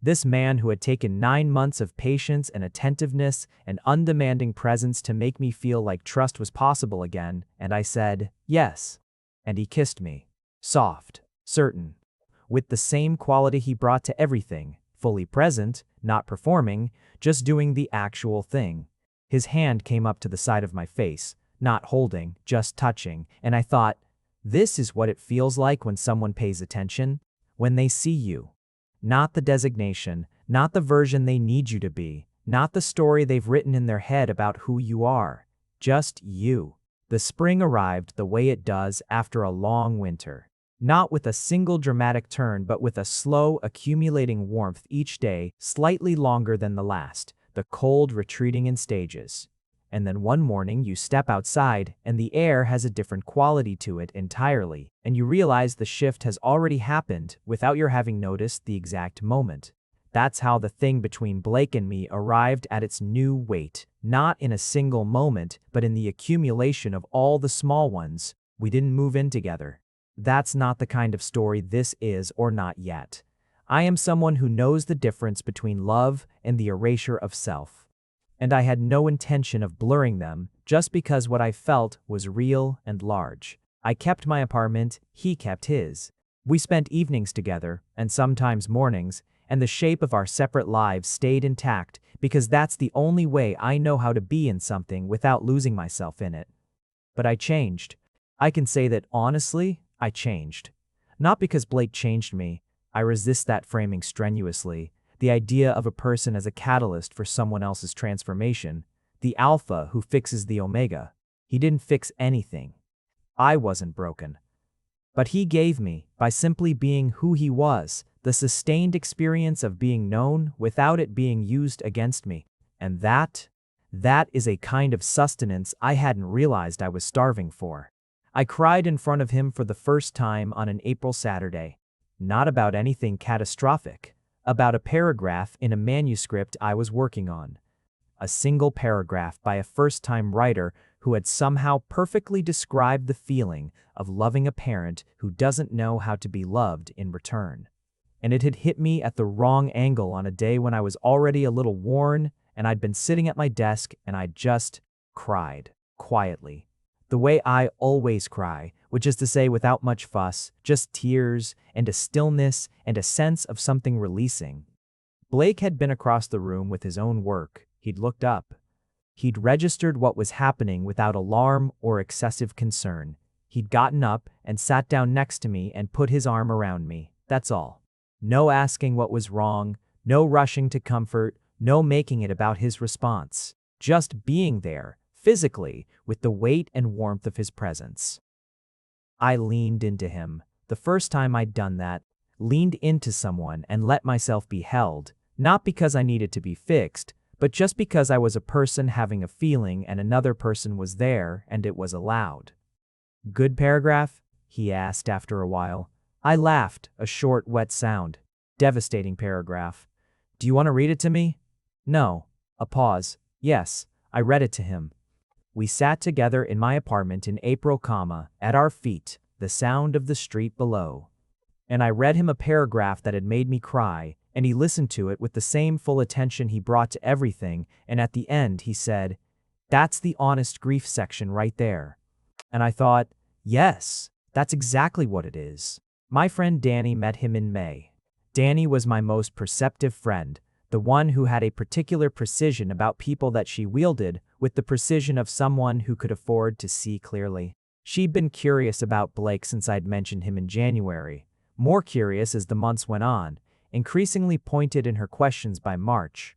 This man who had taken 9 months of patience and attentiveness and undemanding presence to make me feel like trust was possible again, and I said, "Yes." And he kissed me. Soft, certain, with the same quality he brought to everything, fully present, not performing, just doing the actual thing. His hand came up to the side of my face, not holding, just touching, and I thought, this is what it feels like when someone pays attention, when they see you. Not the designation, not the version they need you to be, not the story they've written in their head about who you are, just you. The spring arrived the way it does after a long winter. Not with a single dramatic turn, but with a slow, accumulating warmth each day, slightly longer than the last, the cold retreating in stages. And then one morning you step outside and the air has a different quality to it entirely, and you realize the shift has already happened without your having noticed the exact moment. That's how the thing between Blake and me arrived at its new weight, not in a single moment, but in the accumulation of all the small ones. We didn't move in together. That's not the kind of story this is, or not yet. I am someone who knows the difference between love and the erasure of self. And I had no intention of blurring them just because what I felt was real and large. I kept my apartment, he kept his. We spent evenings together, and sometimes mornings, and the shape of our separate lives stayed intact because that's the only way I know how to be in something without losing myself in it. But I changed. I can say that honestly, I changed. Not because Blake changed me. I resist that framing strenuously. The idea of a person as a catalyst for someone else's transformation, the alpha who fixes the omega. He didn't fix anything. I wasn't broken. But he gave me, by simply being who he was, the sustained experience of being known without it being used against me. And that is a kind of sustenance I hadn't realized I was starving for. I cried in front of him for the first time on an April Saturday. Not about anything catastrophic. About a paragraph in a manuscript I was working on. A single paragraph by a first-time writer who had somehow perfectly described the feeling of loving a parent who doesn't know how to be loved in return. And it had hit me at the wrong angle on a day when I was already a little worn, and I'd been sitting at my desk and I'd just cried, quietly. The way I always cry, which is to say without much fuss, just tears and a stillness and a sense of something releasing. Blake had been across the room with his own work. He'd looked up. He'd registered what was happening without alarm or excessive concern. He'd gotten up and sat down next to me and put his arm around me. That's all. No asking what was wrong, no rushing to comfort, no making it about his response. Just being there, physically, with the weight and warmth of his presence. I leaned into him. The first time I'd done that, leaned into someone and let myself be held, not because I needed to be fixed, but just because I was a person having a feeling and another person was there and it was allowed. "Good paragraph?" he asked after a while. I laughed, a short, wet sound. "Devastating paragraph. Do you want to read it to me?" "No." A pause. "Yes." I read it to him. We sat together in my apartment in April, at our feet, the sound of the street below. And I read him a paragraph that had made me cry, and he listened to it with the same full attention he brought to everything, and at the end he said, "That's the honest grief section right there." And I thought, yes, that's exactly what it is. My friend Danny met him in May. Danny was my most perceptive friend, the one who had a particular precision about people that she wielded with the precision of someone who could afford to see clearly. She'd been curious about Blake since I'd mentioned him in January, more curious as the months went on, increasingly pointed in her questions by March.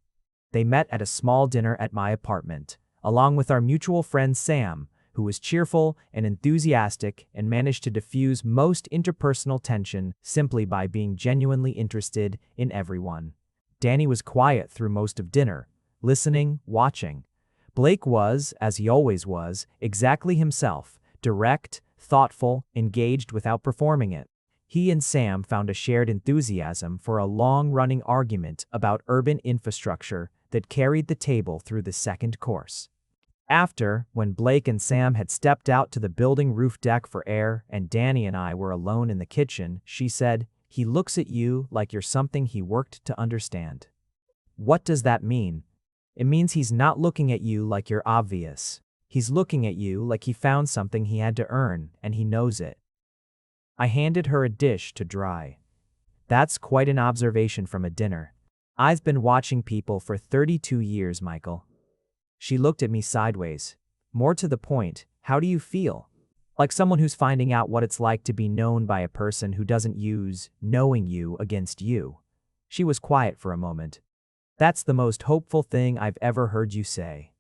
They met at a small dinner at my apartment, along with our mutual friend Sam, who was cheerful and enthusiastic and managed to diffuse most interpersonal tension simply by being genuinely interested in everyone. Danny was quiet through most of dinner, listening, watching. Blake was, as he always was, exactly himself, direct, thoughtful, engaged without performing it. He and Sam found a shared enthusiasm for a long-running argument about urban infrastructure that carried the table through the second course. After, when Blake and Sam had stepped out to the building roof deck for air and Danny and I were alone in the kitchen, she said, "He looks at you like you're something he worked to understand." What does that mean? It means he's not looking at you like you're obvious. He's looking at you like he found something he had to earn, and he knows it. I handed her a dish to dry. That's quite an observation from a dinner. I've been watching people for 32 years, Michael. She looked at me sideways. More to the point, how do you feel? Like someone who's finding out what it's like to be known by a person who doesn't use knowing you against you. She was quiet for a moment. That's the most hopeful thing I've ever heard you say.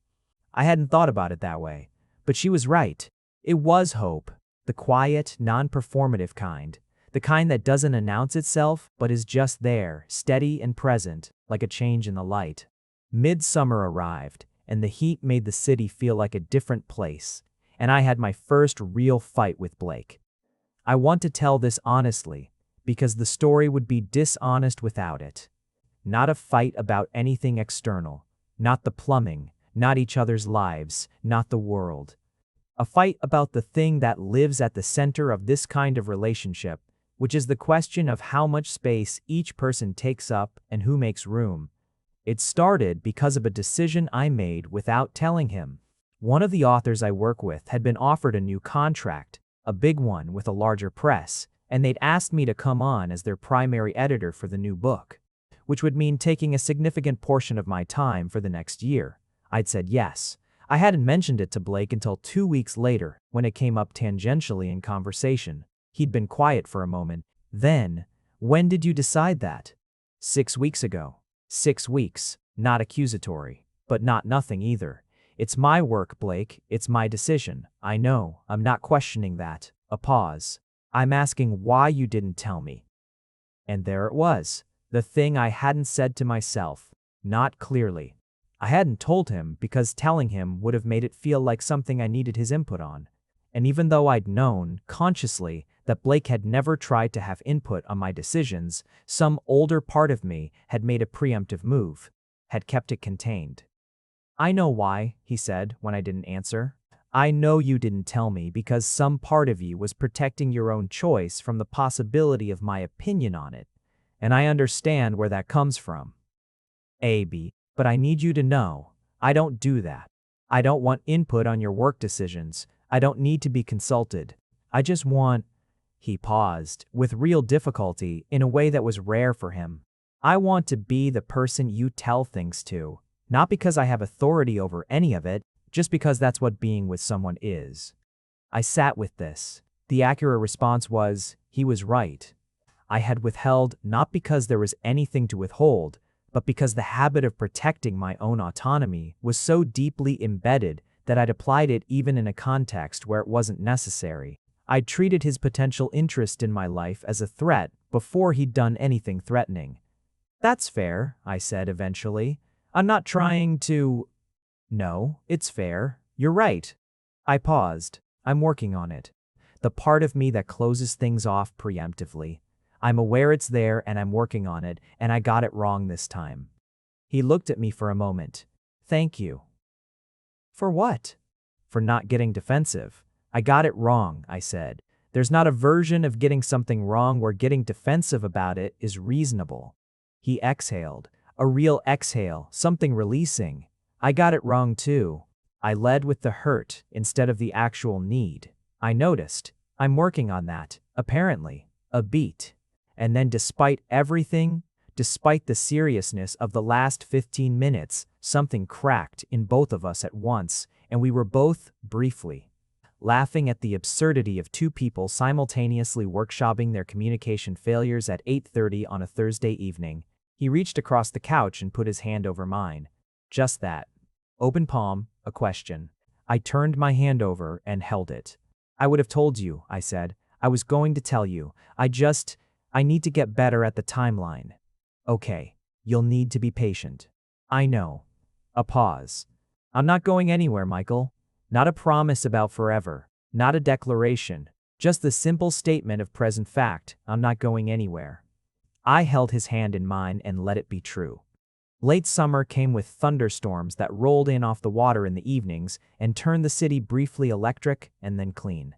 I hadn't thought about it that way, but she was right. It was hope, the quiet, non-performative kind, the kind that doesn't announce itself but is just there, steady and present, like a change in the light. Midsummer arrived, and the heat made the city feel like a different place, and I had my first real fight with Blake. I want to tell this honestly, because the story would be dishonest without it. Not a fight about anything external, not the plumbing, not each other's lives, not the world. A fight about the thing that lives at the center of this kind of relationship, which is the question of how much space each person takes up and who makes room. It started because of a decision I made without telling him. One of the authors I work with had been offered a new contract, a big one with a larger press, and they'd asked me to come on as their primary editor for the new book, which would mean taking a significant portion of my time for the next year. I'd said yes. I hadn't mentioned it to Blake until 2 weeks later, when it came up tangentially in conversation. He'd been quiet for a moment. Then, "When did you decide that?" 6 weeks ago. 6 weeks, not accusatory, but not nothing either. "It's my work, Blake, it's my decision. I know, I'm not questioning that." A pause. "I'm asking why you didn't tell me." And there it was, the thing I hadn't said to myself, not clearly. I hadn't told him because telling him would have made it feel like something I needed his input on. And even though I'd known, consciously, that Blake had never tried to have input on my decisions, some older part of me had made a preemptive move, had kept it contained. "I know why," he said when I didn't answer. "I know you didn't tell me because some part of you was protecting your own choice from the possibility of my opinion on it, and I understand where that comes from. A.B. But I need you to know, I don't do that. I don't want input on your work decisions. I don't need to be consulted. I just want—" He paused, with real difficulty, in a way that was rare for him. "I want to be the person you tell things to, not because I have authority over any of it, just because that's what being with someone is." I sat with this. The accurate response was, he was right. I had withheld not because there was anything to withhold, but because the habit of protecting my own autonomy was so deeply embedded that I'd applied it even in a context where it wasn't necessary. I'd treated his potential interest in my life as a threat before he'd done anything threatening. "That's fair," I said eventually. "I'm not trying to—" "No, it's fair. You're right." I paused. "I'm working on it. The part of me that closes things off preemptively. I'm aware it's there and I'm working on it, and I got it wrong this time." He looked at me for a moment. "Thank you." "For what?" "For not getting defensive." "I got it wrong," I said. "There's not a version of getting something wrong where getting defensive about it is reasonable." He exhaled. A real exhale, something releasing. "I got it wrong too. I led with the hurt instead of the actual need." I noticed. I'm working on that, apparently. A beat. And then despite everything, despite the seriousness of the last 15 minutes, something cracked in both of us at once, and we were both, briefly, laughing at the absurdity of two people simultaneously workshopping their communication failures at 8:30 on a Thursday evening. He reached across the couch and put his hand over mine. Just that. Open palm, a question. I turned my hand over and held it. I would have told you, I said. I was going to tell you. I need to get better at the timeline. Okay, you'll need to be patient. I know. A pause. I'm not going anywhere, Michael. Not a promise about forever. Not a declaration. Just the simple statement of present fact. I'm not going anywhere. I held his hand in mine and let it be true. Late summer came with thunderstorms that rolled in off the water in the evenings and turned the city briefly electric and then clean.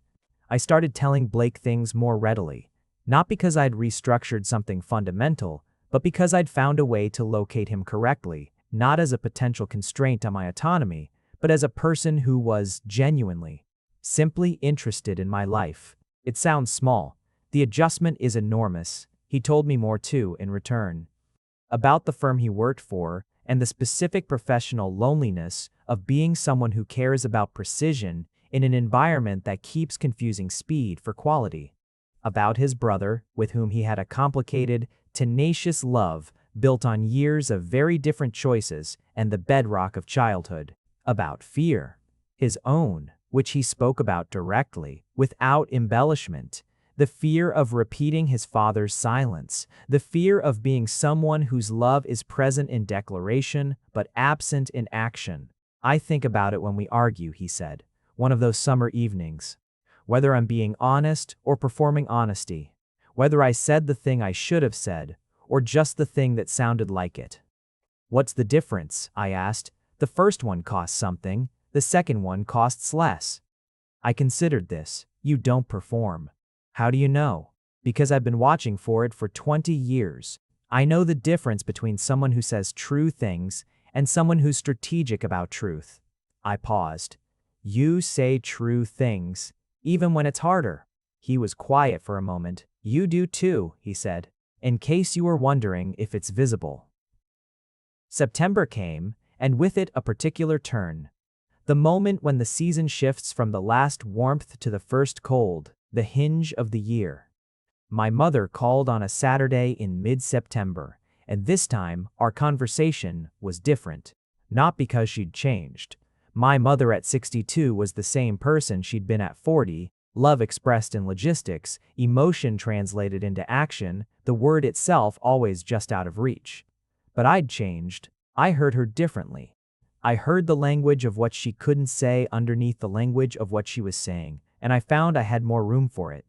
I started telling Blake things more readily, not because I'd restructured something fundamental, but because I'd found a way to locate him correctly, not as a potential constraint on my autonomy, but as a person who was genuinely, simply interested in my life. It sounds small. The adjustment is enormous. He told me more too in return. About the firm he worked for and the specific professional loneliness of being someone who cares about precision in an environment that keeps confusing speed for quality. About his brother, with whom he had a complicated, tenacious love built on years of very different choices and the bedrock of childhood. About fear, his own, which he spoke about directly, without embellishment. The fear of repeating his father's silence, the fear of being someone whose love is present in declaration but absent in action. I think about it when we argue, he said, one of those summer evenings. Whether I'm being honest or performing honesty, whether I said the thing I should have said, or just the thing that sounded like it. What's the difference? I asked. The first one costs something, the second one costs less. I considered this. You don't perform. How do you know? Because I've been watching for it for 20 years. I know the difference between someone who says true things and someone who's strategic about truth. I paused. You say true things, even when it's harder. He was quiet for a moment. You do too, he said, in case you were wondering if it's visible. September came, and with it a particular turn. The moment when the season shifts from the last warmth to the first cold, the hinge of the year. My mother called on a Saturday in mid-September, and this time our conversation was different. Not because she'd changed. My mother at 62 was the same person she'd been at 40, love expressed in logistics, emotion translated into action, the word itself always just out of reach. But I'd changed. I heard her differently. I heard the language of what she couldn't say underneath the language of what she was saying, and I found I had more room for it.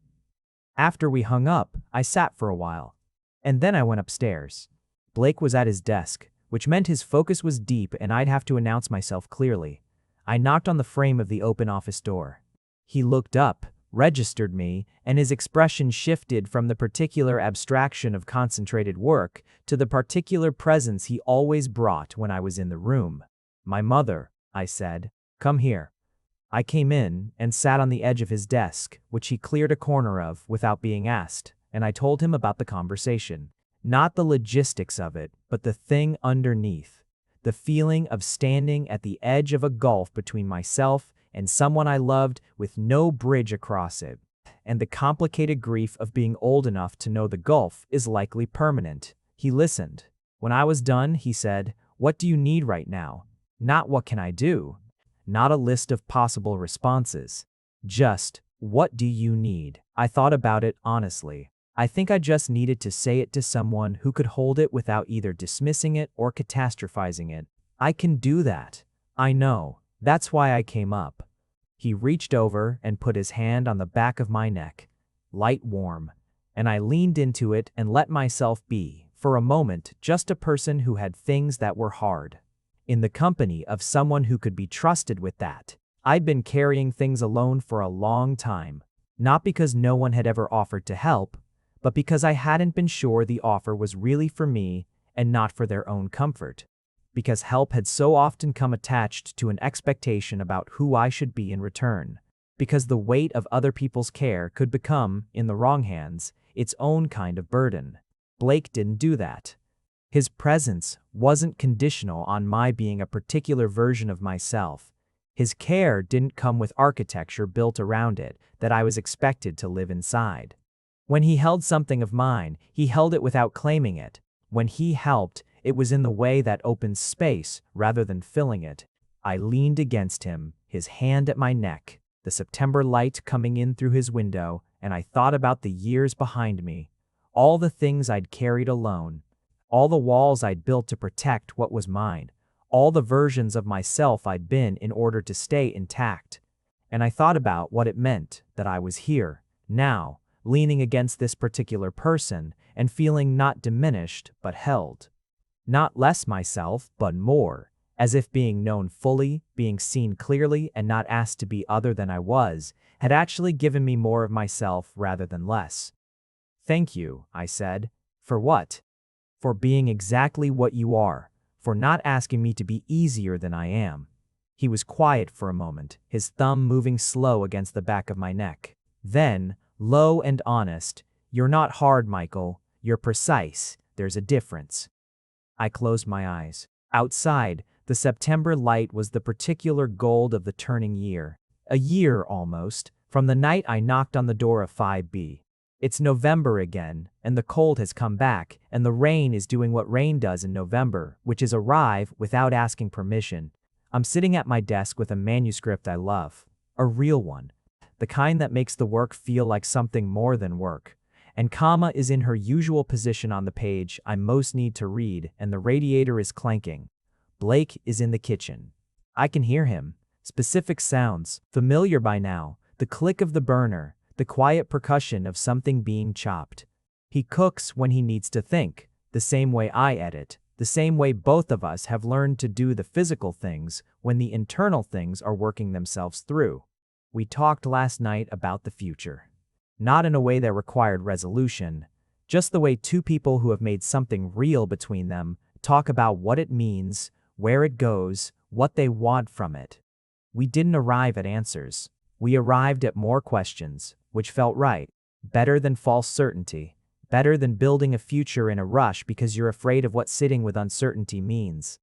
After we hung up, I sat for a while. And then I went upstairs. Blake was at his desk, which meant his focus was deep and I'd have to announce myself clearly. I knocked on the frame of the open office door. He looked up, registered me, and his expression shifted from the particular abstraction of concentrated work to the particular presence he always brought when I was in the room. My mother, I said. Come here. I came in and sat on the edge of his desk, which he cleared a corner of without being asked, and I told him about the conversation. Not the logistics of it, but the thing underneath. The feeling of standing at the edge of a gulf between myself and someone I loved with no bridge across it, and the complicated grief of being old enough to know the gulf is likely permanent. He listened. When I was done, he said, "What do you need right now? Not what can I do? Not a list of possible responses. Just, what do you need?" I thought about it honestly. I think I just needed to say it to someone who could hold it without either dismissing it or catastrophizing it. I can do that. I know. That's why I came up. He reached over and put his hand on the back of my neck, light warm, and I leaned into it and let myself be, for a moment, just a person who had things that were hard. In the company of someone who could be trusted with that. I'd been carrying things alone for a long time, not because no one had ever offered to help, but because I hadn't been sure the offer was really for me and not for their own comfort. Because help had so often come attached to an expectation about who I should be in return. because the weight of other people's care could become, in the wrong hands, its own kind of burden. Blake didn't do that. His presence wasn't conditional on my being a particular version of myself. His care didn't come with architecture built around it that I was expected to live inside. When he held something of mine, he held it without claiming it. When he helped, it was in the way that opens space rather than filling it. I leaned against him, his hand at my neck, the September light coming in through his window, and I thought about the years behind me, all the things I'd carried alone, all the walls I'd built to protect what was mine, all the versions of myself I'd been in order to stay intact. And I thought about what it meant that I was here, now, leaning against this particular person and feeling not diminished but held. Not less myself, but more, as if being known fully, being seen clearly, and not asked to be other than I was, had actually given me more of myself rather than less. "Thank you," I said. "For what?" "For being exactly what you are, for not asking me to be easier than I am." He was quiet for a moment, his thumb moving slow against the back of my neck. Then, low and honest, "You're not hard, Michael. You're precise. There's a difference." I closed my eyes. Outside, the September light was the particular gold of the turning year. A year, almost, from the night I knocked on the door of 5B. It's November again, and the cold has come back, and the rain is doing what rain does in November, which is arrive without asking permission. I'm sitting at my desk with a manuscript I love. A real one. The kind that makes the work feel like something more than work. And Kama is in her usual position on the page I most need to read, and the radiator is clanking. Blake is in the kitchen. I can hear him. Specific sounds, familiar by now, the click of the burner, the quiet percussion of something being chopped. He cooks when he needs to think, the same way I edit, the same way both of us have learned to do the physical things when the internal things are working themselves through. We talked last night about the future. Not in a way that required resolution, just the way two people who have made something real between them talk about what it means, where it goes, what they want from it. We didn't arrive at answers. We arrived at more questions, which felt right, better than false certainty, better than building a future in a rush because you're afraid of what sitting with uncertainty means.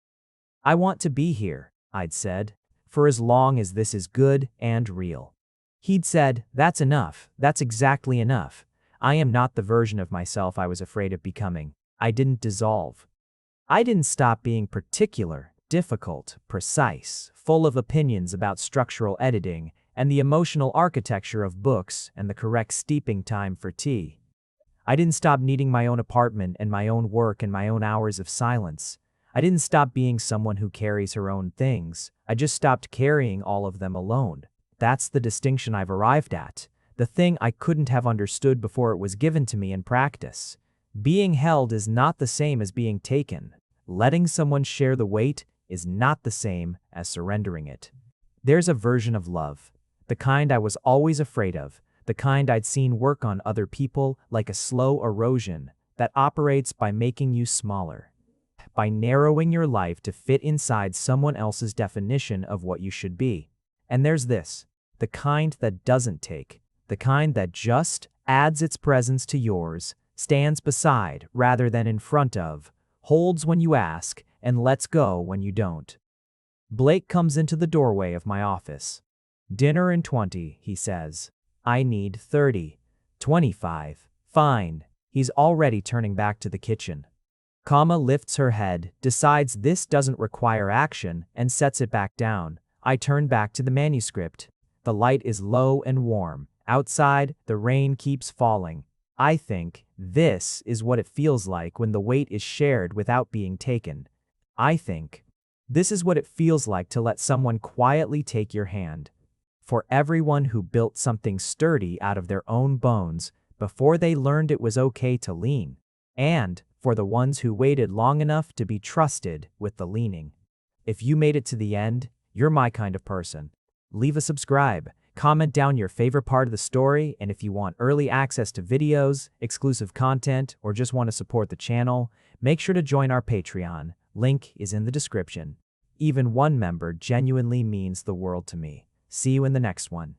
"I want to be here," I'd said, "for as long as this is good and real." He'd said, "That's enough, that's exactly enough. I am not the version of myself I was afraid of becoming. I didn't dissolve. I didn't stop being particular, difficult, precise, full of opinions about structural editing and the emotional architecture of books and the correct steeping time for tea. I didn't stop needing my own apartment and my own work and my own hours of silence. I didn't stop being someone who carries her own things. I just stopped carrying all of them alone. That's the distinction I've arrived at, the thing I couldn't have understood before it was given to me in practice. Being held is not the same as being taken. Letting someone share the weight is not the same as surrendering it. There's a version of love, the kind I was always afraid of, the kind I'd seen work on other people like a slow erosion that operates by making you smaller, by narrowing your life to fit inside someone else's definition of what you should be. And there's this. The kind that doesn't take, the kind that just adds its presence to yours, stands beside rather than in front of, holds when you ask, and lets go when you don't. Blake comes into the doorway of my office. "Dinner in 20, he says. "I need 30. 25. Fine." He's already turning back to the kitchen. Kama lifts her head, decides this doesn't require action, and sets it back down. I turn back to the manuscript. The light is low and warm. Outside, the rain keeps falling. I think this is what it feels like when the weight is shared without being taken. I think this is what it feels like to let someone quietly take your hand. For everyone who built something sturdy out of their own bones before they learned it was okay to lean. And for the ones who waited long enough to be trusted with the leaning. If you made it to the end, you're my kind of person. Leave a subscribe, comment down your favorite part of the story, and if you want early access to videos, exclusive content, or just want to support the channel, make sure to join our Patreon. Link is in the description. Even one member genuinely means the world to me. See you in the next one.